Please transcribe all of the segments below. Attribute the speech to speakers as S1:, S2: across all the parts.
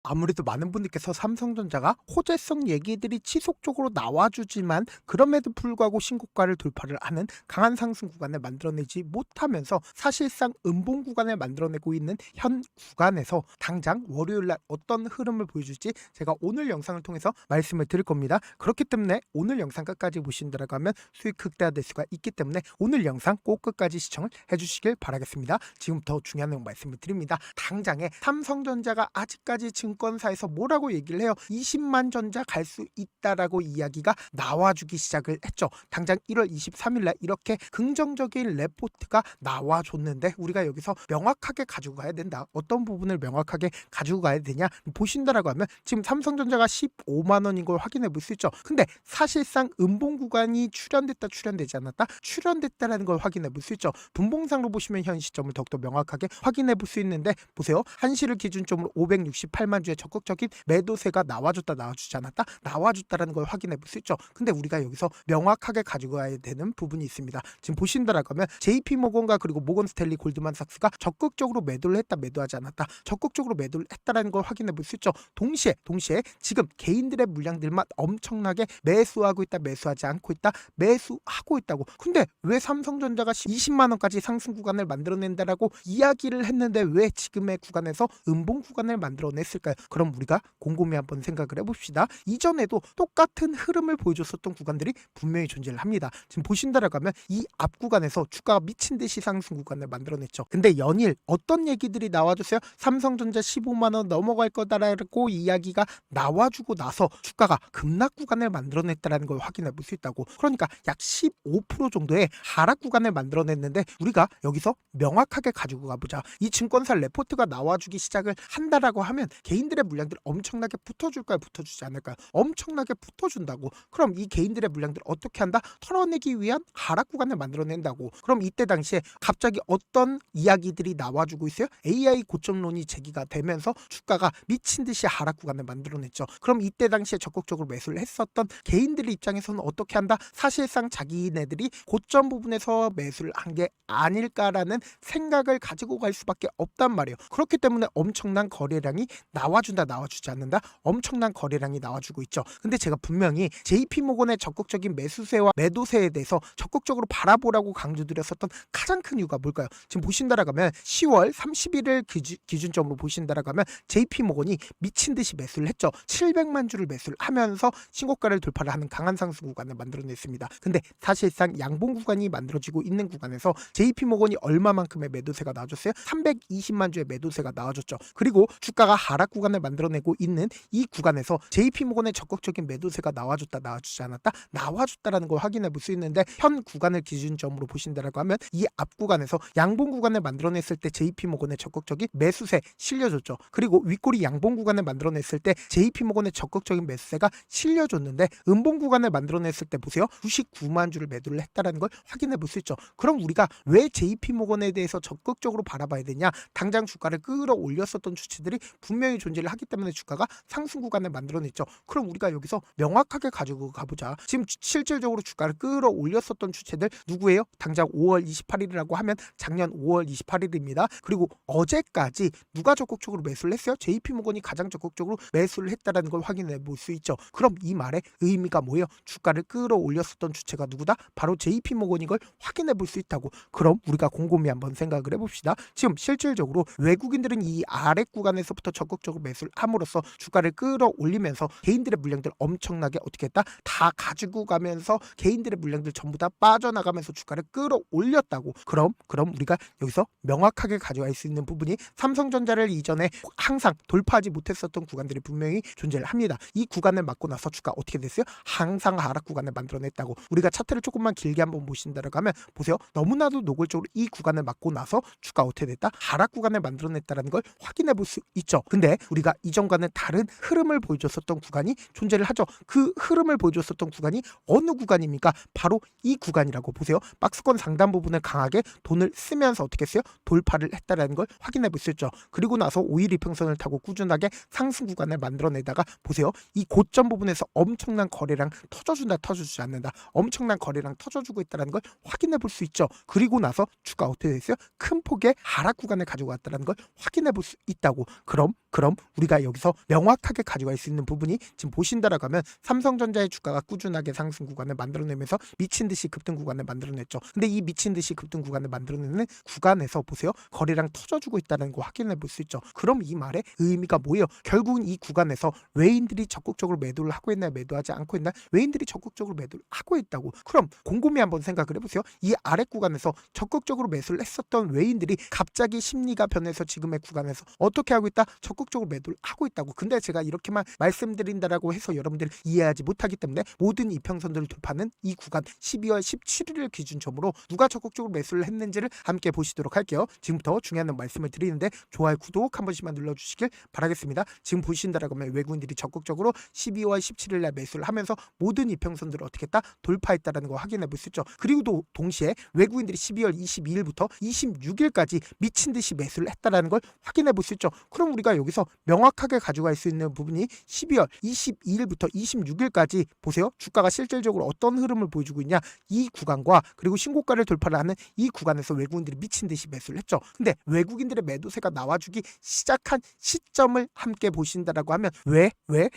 S1: 아무래도 많은 분들께서 삼성전자가 호재성 얘기들이 지속적으로 나와주지만 그럼에도 불구하고 신고가를 돌파를 하는 강한 상승 구간을 만들어내지 못하면서 사실상 음봉 구간을 만들어내고 있는 현 구간에서 당장 월요일날 어떤 흐름을 보여줄지 제가 오늘 영상을 통해서 말씀을 드릴 겁니다. 그렇기 때문에 오늘 영상 끝까지 보신다고 하면 수익 극대화될 수가 있기 때문에 오늘 영상 꼭 끝까지 시청을 해주시길 바라겠습니다. 지금부터 중요한 내용 말씀을 드립니다. 당장에 삼성전자가 아직까지 증권사에서 뭐라고 얘기를 해요? 20만 전자 갈 수 있다라고 이야기가 나와주기 시작을 했죠. 당장 1월 23일날 이렇게 긍정적인 레포트가 나와줬는데 우리가 여기서 명확하게 가지고 가야 된다. 어떤 부분을 명확하게 가지고 가야 되냐 보신다라고 하면 지금 삼성전자가 15만 원인 걸 확인해 볼 수 있죠. 근데 사실상 음봉 구간이 출현되지 않았다? 출현됐다라는 걸 확인해 볼 수 있죠. 분봉상으로 보시면 현 시점을 더욱더 명확하게 확인해 볼 수 있는데 보세요. 한시를 기준점으로 568만 주의 적극적인 매도세가 나와주지 않았다? 나와줬다라는 걸 확인해 볼 수 있죠. 근데 우리가 여기서 명확하게 가지고 가야 되는 부분이 있습니다. 지금 보신다라고 하면 JP모건과 그리고 모건스탠리 골드만삭스가 적극적으로 매도를 했다, 매도하지 않았다, 적극적으로 매도를 했다라는 걸 확인해 볼 수 있죠. 동시에 지금 개인들의 물량들만 엄청나게 매수하고 있다, 매수하지 않고 있다, 매수하고 있다고. 근데 왜 삼성전자가 20만 원까지 상승 구간을 만들어낸다라고 이야기를 했는데 왜 지금의 구간에서 음봉 구간을 만들어냈을까요? 그럼 우리가 곰곰이 한번 생각을 해봅시다. 이전에도 똑같은 흐름을 보여줬었던 구간들이 분명히 존재를 합니다. 지금 보신다라고 하면 이 앞 구간에서 주가가 미친 듯이 상승 구간을 만들어냈죠. 근데 연일 어떤 얘기들이 나와줬어요? 삼성전자 15만 원 넘어갈 거다라고 이야기가 나와주고 나서 주가가 급락 구간을 만들어냈다는 걸 확인해 볼 수 있다고. 그러니까 약 15% 정도의 하락 구간을 만들어냈는데 우리가 여기서 명확하게 가지고 가보자. 이 증권사 레포트가 나와주기 시작을 한다라고 하면 개인들의 물량들 엄청나게 붙어줄까요? 붙어주지 않을까요? 엄청나게 붙어준다고. 그럼 이 개인들의 물량들 어떻게 한다? 털어내기 위한 하락 구간을 만들어낸다고. 그럼 이때 당시에 갑자기 어떤 이야기들이 나와주고 있어요? AI 고점론이 제기가 되면서 주가가 미친 듯이 하락 구간을 만들어냈죠. 그럼 이때 당시에 적극적으로 매수를 했었던 개인들 입장에서는 어떻게 한다? 사실상 자기네들이 고점 부분에서 매수를 한 게 아닐까라는 생각을 가지고 갈 수밖에 없단 말이에요. 그렇기 때문에 엄청난 거래량이 나와주지 않는다? 엄청난 거래량이 나와주고 있죠. 근데 제가 분명히 JP모건의 적극적인 매수세와 매도세에 대해서 적극적으로 바라보라고 강조드렸었던 가장 큰 이유가 뭘까요? 지금 보신다라고 하면 10월 31일 기준점으로 보신다라고 하면 JP모건이 미친 듯이 매수를 했죠. 700만 주를 매수를 하면서 신고가를 돌파를 하는 강한 상승 구간을 만들어냈습니다. 근데 사실상 양봉 구간이 만들어지고 있는 구간에서 JP모건이 얼마만큼의 매도세가 나와줬어요? 320만 주의 매도세가 나와줬죠. 그리고 주가가 하락 구간을 만들어내고 있는 이 구간에서 JP모건의 적극적인 매도세가 나와주지 않았다? 나와줬다라는 걸 확인해 볼 수 있는데 현 구간을 기준점으로 보신다라고 하면 이 앞 구간에서 양봉 구간을 만들어냈을 때 JP모건의 적극적인 매수세 실려줬죠. 그리고 윗꼬리 양봉 구간을 만들어냈을 때 JP모건의 적극적인 매수세가 실려줬는데 음봉 구간을 만들어냈을 때 보세요. 99만 주를 매도를 했다라는 걸 확인해 볼 수 있죠. 그럼 우리가 왜 JP모건에 대해서 적극적으로 바라봐야 되냐? 당장 주가를 끌어올렸었던 주체들이 분명히 존재를 하기 때문에 주가가 상승 구간을 만들어냈죠. 그럼 우리가 여기서 명확하게 가지고 가보자. 지금 실질적으로 주가를 끌어올렸었던 주체들 누구예요? 당장 5월 28일이라고 하면 작년 5월 28일입니다. 그리고 어제까지 누가 적극적으로 매수를 했어요? JP모건이 가장 적극적으로 매수를 했다라는 걸 확인해 볼 수 있죠. 그럼 이 말의 의미가 뭐예요? 주가를 끌어올렸었던 주체가 누구다? 바로 JP모건인 걸 확인해 볼 수 있다고. 그럼 우리가 곰곰이 한번 생각을 해봅시다. 지금 실질적으로 외국인들은 이 아래 구간에서부터 적극적으로 매수를 함으로써 주가를 끌어올리면서 개인들의 물량들 엄청나게 어떻게 했다? 다 가지고 가면서 개인들의 물량들 전부 다 빠져나가면서 주가를 끌어올렸다고. 그럼 우리가 여기서 명확하게 가져갈 수 있는 부분이 삼성전자를 이전에 항상 돌파하지 못했었던 구간들이 분명히 존재를 합니다. 이 구간을 맞고 나서 주가 어떻게 됐어요? 항상 하락 구간을 만들어냈다고. 우리가 차트를 조금만 길게 한번 보신다라고 하면 보세요. 너무나도 노골적으로 이 구간을 맞고 나서 주가 어떻게 됐다? 하락 구간을 만들어냈다는 걸 확인해 볼 수 있죠. 근데 우리가 이전과는 다른 흐름을 보여줬었던 구간이 존재를 하죠. 그 흐름을 보여줬었던 구간이 어느 구간입니까? 바로 이 구간이라고 보세요. 박스권 상단 부분을 강하게 돈을 쓰면서 어떻게 했어요? 돌파를 했다라는 걸 확인해 볼 수 있죠. 그리고 나서 5일 이평선을 타고 꾸준하게 상승 구간을 만들어내다가 보세요. 이 고점 부분에서 엄청난 거래량 터져주지 않는다. 엄청난 거래량 터져주고 있다는 걸 확인해 볼 수 있죠. 그리고 나서 주가 어떻게 됐어요? 큰 폭의 하락 구간을 가지고 왔다는 걸 확인해 볼 수 있다고. 그럼 그럼 우리가 여기서 명확하게 가져갈 수 있는 부분이 지금 보신다라고 하면 삼성전자의 주가가 꾸준하게 상승 구간을 만들어내면서 미친 듯이 급등 구간을 만들어냈죠. 근데 이 미친 듯이 급등 구간을 만들어내는 구간에서 보세요. 거래량 터져주고 있다는 거 확인해 볼 수 있죠. 그럼 이 말의 의미가 뭐예요? 결국은 이 구간에서 외인들이 적극적으로 매도를 하고 있나 매도하지 않고 있나? 외인들이 적극적으로 매도를 하고 있다고. 그럼 곰곰이 한번 생각을 해보세요. 이 아래 구간에서 적극적으로 매수를 했었던 외인들이 갑자기 심리가 변해서 지금의 구간에서 어떻게 하고 있다? 적극적으로 매도를 하고 있다고. 근데 제가 이렇게만 말씀드린다라고 해서 여러분들이 이해하지 못하기 때문에 모든 이평선들을 돌파하는 이 구간 12월 17일을 기준점으로 누가 적극적으로 매수를 했는지를 함께 보시도록 할게요. 지금부터 중요한 말씀을 드리는데 좋아요, 구독 한 번씩만 눌러주시길 바라겠습니다. 지금 보신다라고 하면 외국인들이 적극적으로 12월 17일 날 매수를 하면서 모든 이평선들을 어떻게 했다? 돌파했다라는 거 확인해 볼 수 있죠. 그리고 또 동시에 외국인들이 12월 22일부터 26일까지 미친 듯이 매수를 했다라는 걸 확인해 볼 수 있죠. 그럼 우리가 여기서 명확하게 가져갈 수 있는 부분이 12월 22일부터 26일까지 보세요. 주가가 실질적으로 어떤 흐름을 보여주고 있냐? 이 구간과 그리고 신고가를 돌파를 하는 이 구간에서 외국인들이 미친 듯이 매수를 했죠. 근데 외국인들의 매도세가 나와주기 시작한 시점을 함께 보신다라고 하면 왜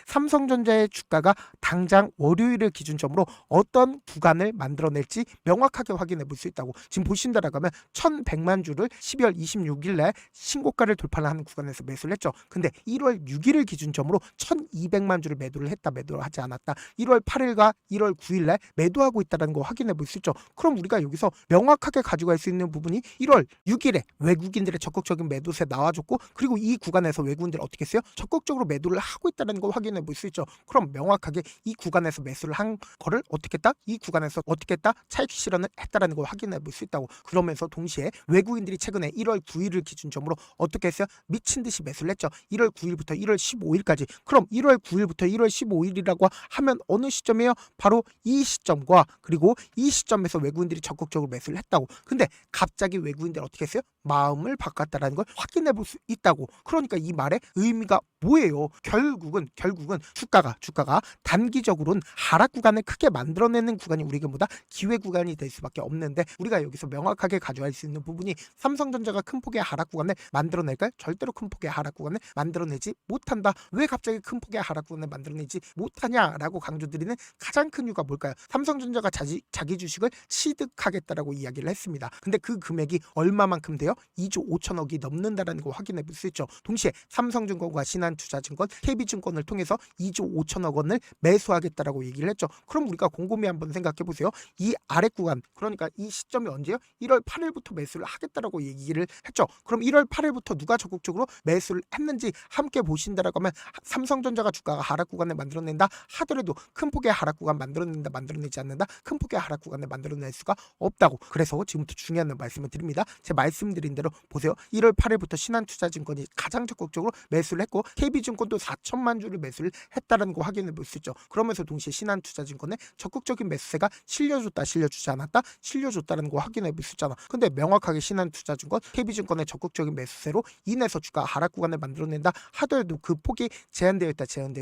S1: 삼성전자의 주가가 당장 월요일을 기준점으로 어떤 구간을 만들어낼지 명확하게 확인해 볼 수 있다고. 지금 보신다라고 하면 1100만 주를 12월 26일 날 신고가를 돌파하는 구간에서 매수를 했죠. 근데 1월 6일을 기준점으로 1200만 주를 매도를 했다, 매도를 하지 않았다. 1월 8일과 1월 9일 날 매도하고 있다는 거 확인해 볼 수 있죠. 그럼 우리가 여기서 명확하게 가져갈 수 있는 부분이 1월 6일에 외국인들의 적극적인 매도세 나와줬고, 그리고 이 구간에서 외국인들이 어떻게 했어요? 적극적으로 매도를 하고 있다는 거 확인해 볼 수 있죠. 그럼 명확하게 이 구간에서 매수를 한 거를 어떻게 했다? 이 구간에서 어떻게 했다? 차익 실현을 했다라는 걸 확인해 볼 수 있다고. 그러면서 동시에 외국인들이 최근에 1월 9일을 기준점으로 어떻게 했어요? 미친 듯이 매수를 했죠. 1월 9일부터 1월 15일까지. 그럼 1월 9일부터 1월 15일이라고 하면 어느 시점이에요? 바로 이 시점과 그리고 이 시점에서 외국인들이 적극적으로 매수를 했다고. 근데 갑자기 외국인들이 어떻게 했어요? 마음을 바꿨다라는 걸 확인해 볼 수 있다고. 그러니까 이 말의 의미가 뭐예요? 결국은 주가가 단기적으로는 하락 구간을 크게 만들어내는 구간이 우리에게보다 기회 구간이 될 수밖에 없는데, 우리가 여기서 명확하게 가져갈 수 있는 부분이 삼성전자가 큰 폭의 하락 구간을 만들어낼까요? 절대로 큰 폭의 하락 구간을 만들어내지 못한다. 왜 갑자기 큰 폭의 하락 구간을 만들어내지 못하냐라고 강조드리는 가장 큰 이유가 뭘까요? 삼성전자가 자기 주식을 취득하겠다라고 이야기를 했습니다. 근데 그 금액이 얼마만큼 돼요? 2조 5천억이 넘는다라는 거 확인해 볼 수 있죠. 동시에 삼성증권과 신한투자증권, KB증권을 통해서 2조 5천억 원을 매수하겠다라고 얘기를 했죠. 그럼 우리가 곰곰이 한번 생각해 보세요. 이 아래 구간, 그러니까 이 시점이 언제요? 1월 8일부터 매수를 하겠다라고 얘기를 했죠. 그럼 1월 8일부터 누가 적극적으로 매수를 했는지 함께 보신다라고 하면 삼성전자가 주가가 하락 구간을 만들어낸다 하더라도 큰 폭의 하락 구간 만들어내지 않는다. 큰 폭의 하락 구간을 만들어낼 수가 없다고. 그래서 지금부터 중요한 말씀을 드립니다. 제 말씀드린 대로 보세요. 1월 8일부터 신한투자증권이 가장 적극적으로 매수를 했고, KB증권도 4천만 주를 매수를 했다는 거 확인해 볼 수 있죠. 그러면서 동시에 신한투자증권의 적극적인 매수세가 실려주지 않았다? 실려줬다는 거 확인해 볼 수 있잖아. 근데 명확하게 신한투자증권, KB증권의 적극적인 매수세로 인해서 주가 하락 구간을 만들어낸다 하더라도 그 폭이 제한되어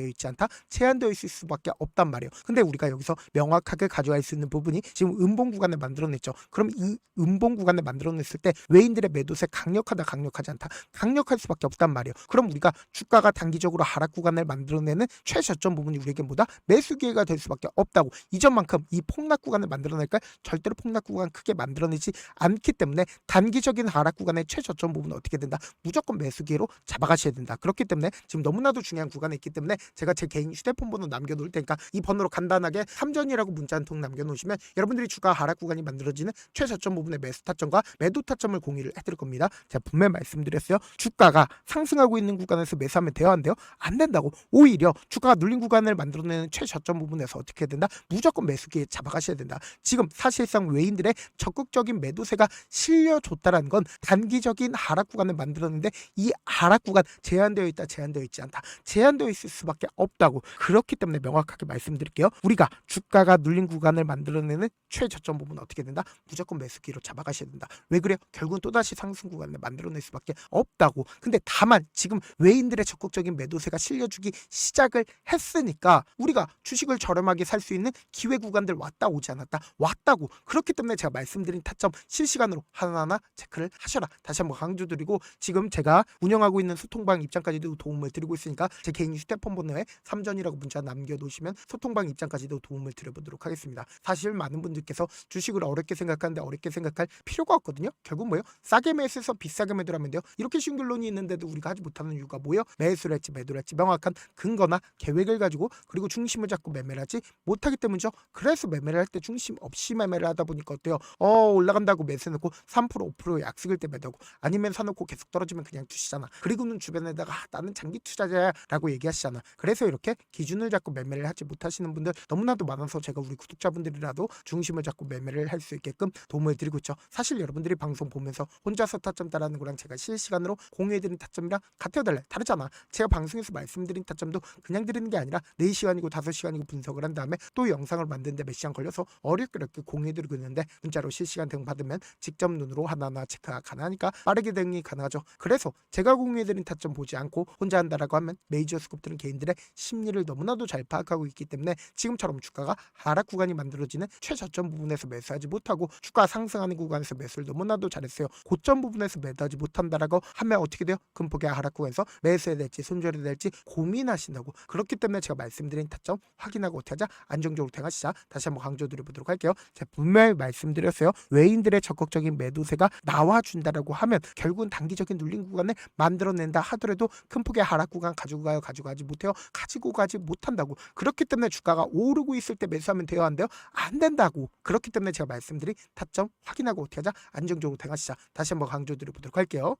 S1: 있지 않다? 제한되어 있을 수밖에 없단 말이에요. 근데 우리가 여기서 명확하게 가져갈 수 있는 부분이 지금 음봉 구간을 만들어냈죠. 그럼 이 음봉 구간을 만들어냈을 때 외인들의 매도세 강력하다, 강력하지 않다? 강력할 수밖에 없단 말이에요. 그럼 우리가 주가가 단기적으로 하락 구간을 만들어내는 최저점 부분이 우리에게 뭐다? 매수 기회가 될 수밖에 없다고. 이전만큼 이 폭락 구간을 만들어낼까? 절대로 폭락 구간 크게 만들어내지 않기 때문에 단기적인 하락 구간의 최저점 부분은 어떻게 된다? 무조건 매수 기회로 잡아가셔야 된다. 그렇기 때문에 지금 너무나도 중요한 구간에 있기 때문에 제가 제 개인 휴대폰 번호 남겨놓을 테니까 이 번호로 간단하게 3전이라고 문자 한 통 남겨놓으시면 여러분들이 주가 하락 구간이 만들어지는 최저점 부분의 매수 타점과 매도 타점을 공유를 해드릴 겁니다. 제가 분명히 말씀드렸어요. 주가가 상승하고 있는 구간에서 매수하면 돼요, 안 돼요? 안 된다고. 오히려 주가가 눌린 구간을 만들어내는 최저점 부분에서 어떻게 된다? 무조건 매수 기회 잡아가셔야 된다. 지금 사실상 외인들의 적극적인 매도세가 실려줬다라는 건 단기적인 하락 구간을 만들었는데 이 하락 구간 제한되어 있다, 제한되어 있지 않다. 제한되어 있을 수밖에 없다고. 그렇기 때문에 명확하게 말씀드릴게요. 우리가 주가가 눌린 구간을 만들어내는 최저점 부분은 어떻게 된다? 무조건 매수 기회로 잡아가셔야 된다. 왜 그래요? 결국은 또다시 상승 구간을 만들어낼 수밖에 없다고. 근데 다만 지금 외인들의 적극적인 매도세가 실려주기 시작을 했으니까 우리가 주식을 저렴하게 살 수 있는 기회 구간들 왔다 오지 않았다? 왔다고. 그렇기 때문에 제가 말씀드린 타점 실시간으로 하나하나 체크를 하셔라. 다시 한번 강조드리고, 지금 제가 운영하고 있는 소통 소통방 입장까지도 도움을 드리고 있으니까 제 개인 휴대폰 번호에 삼전이라고 문자 남겨놓으시면 소통방 입장까지도 도움을 드려보도록 하겠습니다. 사실 많은 분들께서 주식을 어렵게 생각하는데 어렵게 생각할 필요가 없거든요. 결국 뭐예요? 싸게 매수해서 비싸게 매도를 하면 돼요. 이렇게 쉬운 결론이 있는데도 우리가 하지 못하는 이유가 뭐예요? 매수를 할지 매도를 할지 명확한 근거나 계획을 가지고 그리고 중심을 잡고 매매를 하지 못하기 때문이죠. 그래서 매매를 할 때 중심 없이 매매를 하다 보니까 어때요? 올라간다고 매수해놓고 3% 5% 약속일 때 매도하고 아니면 사놓고 계속 떨어지면 그냥 두시잖아. 그리고는 주변에다가 나는 장기 투자자야 라고 얘기하시잖아. 그래서 이렇게 기준을 잡고 매매를 하지 못하시는 분들 너무나도 많아서 제가 우리 구독자분들이라도 중심을 잡고 매매를 할 수 있게끔 도움을 드리고 있죠. 사실 여러분들이 방송 보면서 혼자서 타점 따라하는 거랑 제가 실시간으로 공유해드린 타점이랑 같아요 달라요? 다르잖아. 제가 방송에서 말씀드린 타점도 그냥 드리는 게 아니라 4시간이고 5시간이고 분석을 한 다음에 또 영상을 만드는데 몇 시간 걸려서 어렵게 공유해드리고 있는데 문자로 실시간 대응 받으면 직접 눈으로 하나하나 체크가 가능하니까 빠르게 대응이 가능하죠. 그래서 제가 공유해드린 타점 보지 않고 혼자 한다라고 하면 메이저 스코프들은 개인들의 심리를 너무나도 잘 파악하고 있기 때문에 지금처럼 주가가 하락 구간이 만들어지는 최저점 부분에서 매수하지 못하고 주가 상승하는 구간에서 매수를 너무나도 잘했어요. 고점 부분에서 매도하지 못한다라고 하면 어떻게 돼요? 금폭의 하락 구간에서 매수해야 될지 손절해야 될지 고민하신다고. 그렇기 때문에 제가 말씀드린 타점 확인하고 어떻게 하자? 안정적으로 대응하시자. 다시 한번 강조드려보도록 할게요. 제가 분명히 말씀드렸어요. 외인들의 적극적인 매도세가 나와준다라고 하면 결국은 단기적인 눌린 구간을 만들어낸다 하더라도 큰 폭의 하락 구간 가지고 가지 못해요. 가지고 가지 못한다고. 그렇기 때문에 주가가 오르고 있을 때 매수하면 돼요? 안 돼요? 안 된다고. 그렇기 때문에 제가 말씀드린 타점 확인하고 어떻게 하자? 안정적으로 대응하시자. 다시 한번 강조드려보도록 할게요.